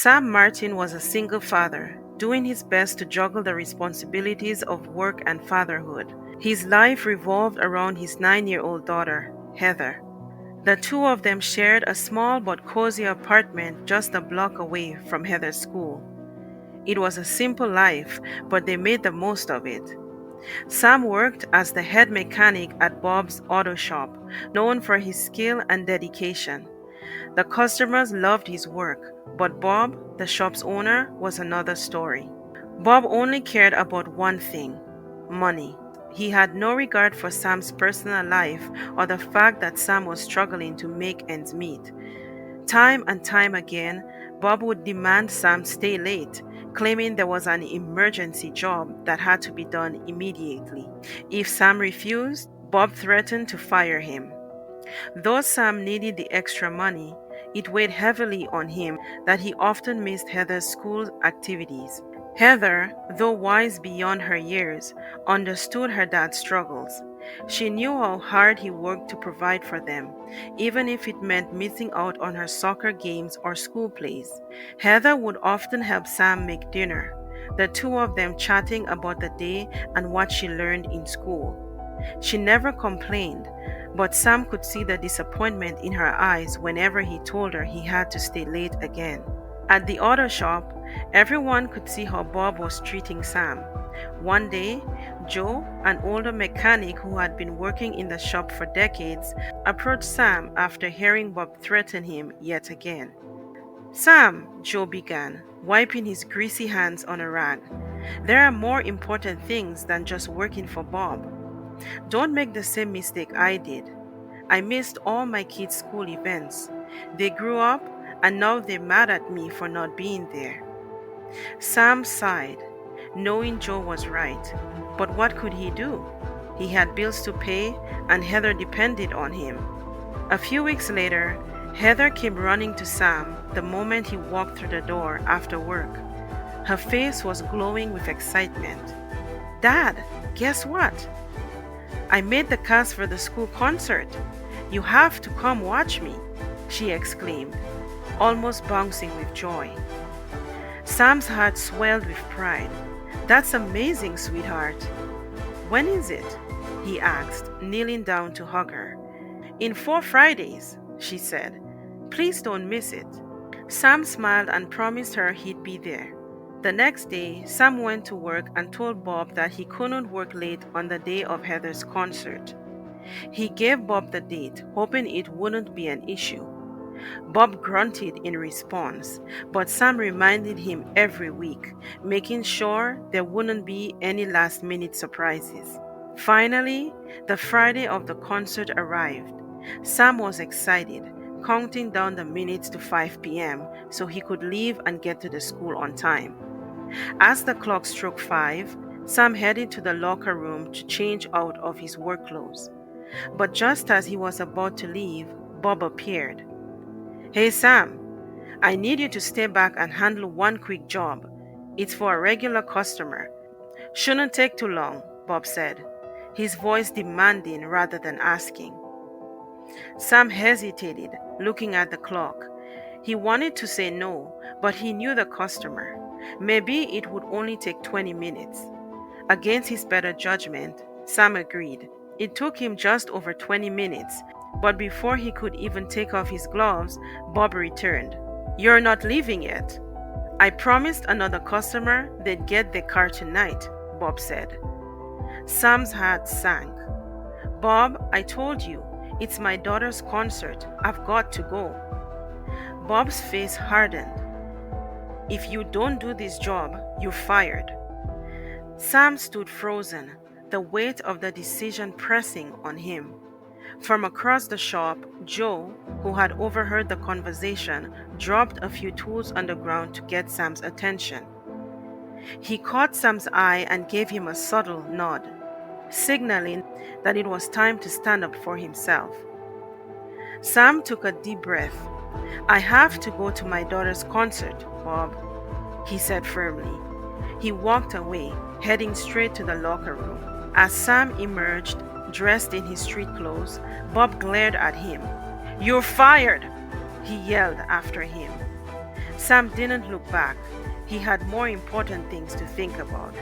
Sam Martin was a single father, doing his best to juggle the responsibilities of work and fatherhood. His life revolved around his 9-year-old daughter, Heather. The two of them shared a small but cozy apartment just a block away from Heather's school. It was a simple life, but they made the most of it. Sam worked as the head mechanic at Bob's auto shop, known for his skill and dedication. The customers loved his work, but Bob, the shop's owner, was another story. Bob only cared about one thing: money. He had no regard for Sam's personal life or the fact that Sam was struggling to make ends meet. Time and time again, Bob would demand Sam stay late, claiming there was an emergency job that had to be done immediately. If Sam refused, Bob threatened to fire him. Though Sam needed the extra money, it weighed heavily on him that he often missed Heather's school activities. Heather, though wise beyond her years, understood her dad's struggles. She knew how hard he worked to provide for them, even if it meant missing out on her soccer games or school plays. Heather would often help Sam make dinner, the two of them chatting about the day and what she learned in school. She never complained, but Sam could see the disappointment in her eyes whenever he told her he had to stay late again. At the auto shop, everyone could see how Bob was treating Sam. One day, Joe, an older mechanic who had been working in the shop for decades, approached Sam after hearing Bob threaten him yet again. "Sam," Joe began, wiping his greasy hands on a rag, "there are more important things than just working for Bob. Don't make the same mistake I did. I missed all my kids' school events. They grew up, and now they're mad at me for not being there." Sam sighed, knowing Joe was right. But what could he do? He had bills to pay, and Heather depended on him. A few weeks later, Heather came running to Sam the moment he walked through the door after work. Her face was glowing with excitement. "Dad, guess what? I made the cast for the school concert. You have to come watch me," she exclaimed, almost bouncing with joy. Sam's heart swelled with pride. "That's amazing, sweetheart." "When is it?" he asked, kneeling down to hug her. "In 4 Fridays," she said. "Please don't miss it." Sam smiled and promised her he'd be there. The next day, Sam went to work and told Bob that he couldn't work late on the day of Heather's concert. He gave Bob the date, hoping it wouldn't be an issue. Bob grunted in response, but Sam reminded him every week, making sure there wouldn't be any last-minute surprises. Finally, the Friday of the concert arrived. Sam was excited, counting down the minutes to 5 p.m. so he could leave and get to the school on time. As the clock struck 5, Sam headed to the locker room to change out of his work clothes. But just as he was about to leave, Bob appeared. "Hey Sam, I need you to stay back and handle one quick job. It's for a regular customer." "Shouldn't take too long," Bob said, his voice demanding rather than asking. Sam hesitated, looking at the clock. He wanted to say no, but he knew the customer. Maybe it would only take 20 minutes. Against his better judgment, Sam agreed. It took him just over 20 minutes, but before he could even take off his gloves, Bob returned. "You're not leaving yet." "I promised another customer they'd get their car tonight," Bob said. Sam's heart sank. "Bob, I told you, it's my daughter's concert. I've got to go." Bob's face hardened. "If you don't do this job, you're fired." Sam stood frozen, the weight of the decision pressing on him. From across the shop, Joe, who had overheard the conversation, dropped a few tools on the ground to get Sam's attention. He caught Sam's eye and gave him a subtle nod, signaling that it was time to stand up for himself. Sam took a deep breath. "I have to go to my daughter's concert, Bob," he said firmly. He walked away, heading straight to the locker room. As Sam emerged, dressed in his street clothes, Bob glared at him. "You're fired!" he yelled after him. Sam didn't look back. He had more important things to think about.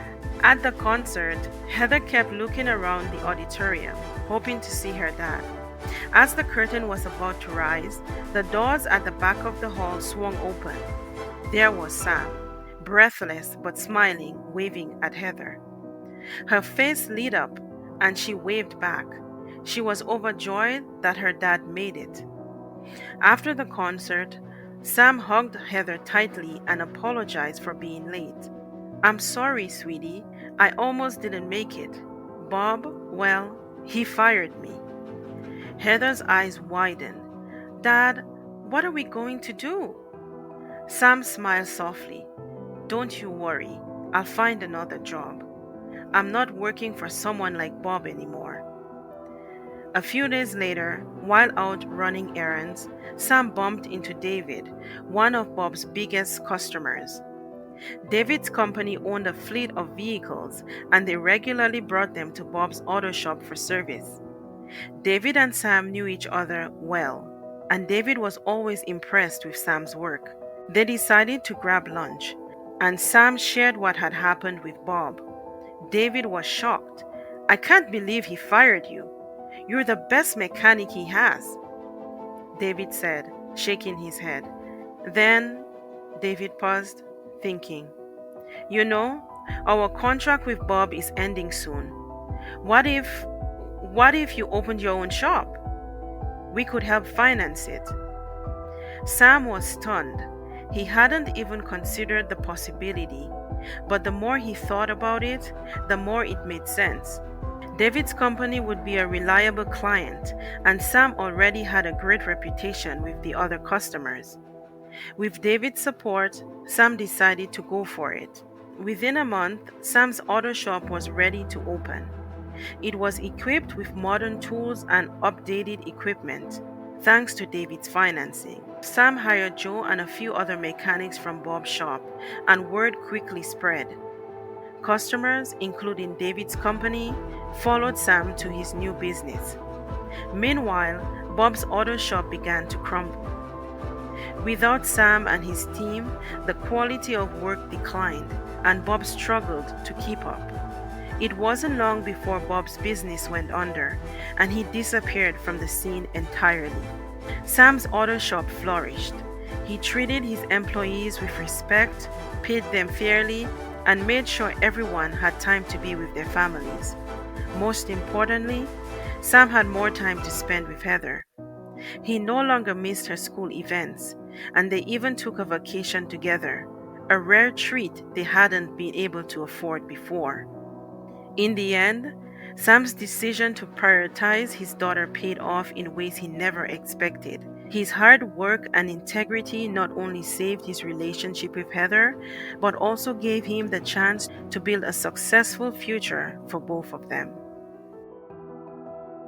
At the concert, Heather kept looking around the auditorium, hoping to see her dad. As the curtain was about to rise, the doors at the back of the hall swung open. There was Sam, breathless but smiling, waving at Heather. Her face lit up and she waved back. She was overjoyed that her dad made it. After the concert, Sam hugged Heather tightly and apologized for being late. I'm sorry, sweetie. I almost didn't make it. Bob, well, he fired me. Heather's eyes widened. Dad, what are we going to do? Sam smiled softly. Don't you worry. I'll find another job. I'm not working for someone like Bob anymore. A few days later, while out running errands, Sam bumped into David, one of Bob's biggest customers. David's company owned a fleet of vehicles and they regularly brought them to Bob's auto shop for service. David and Sam knew each other well, and David was always impressed with Sam's work. They decided to grab lunch, and Sam shared what had happened with Bob. David was shocked. I can't believe he fired you. You're the best mechanic he has, David said, shaking his head. Then David paused, thinking. You know, our contract with Bob is ending soon. What if you opened your own shop? We could help finance it. Sam was stunned. He hadn't even considered the possibility, but the more he thought about it, the more it made sense. David's company would be a reliable client, and Sam already had a great reputation with the other customers. With David's support, Sam decided to go for it. Within a month, Sam's auto shop was ready to open. It was equipped with modern tools and updated equipment, thanks to David's financing. Sam hired Joe and a few other mechanics from Bob's shop, and word quickly spread. Customers, including David's company, followed Sam to his new business. Meanwhile, Bob's auto shop began to crumble. Without Sam and his team, the quality of work declined, and Bob struggled to keep up. It wasn't long before Bob's business went under, and he disappeared from the scene entirely. Sam's auto shop flourished. He treated his employees with respect, paid them fairly, and made sure everyone had time to be with their families. Most importantly, Sam had more time to spend with Heather. He no longer missed her school events, and they even took a vacation together, a rare treat they hadn't been able to afford before. In the end, Sam's decision to prioritize his daughter paid off in ways he never expected. His hard work and integrity not only saved his relationship with Heather, but also gave him the chance to build a successful future for both of them.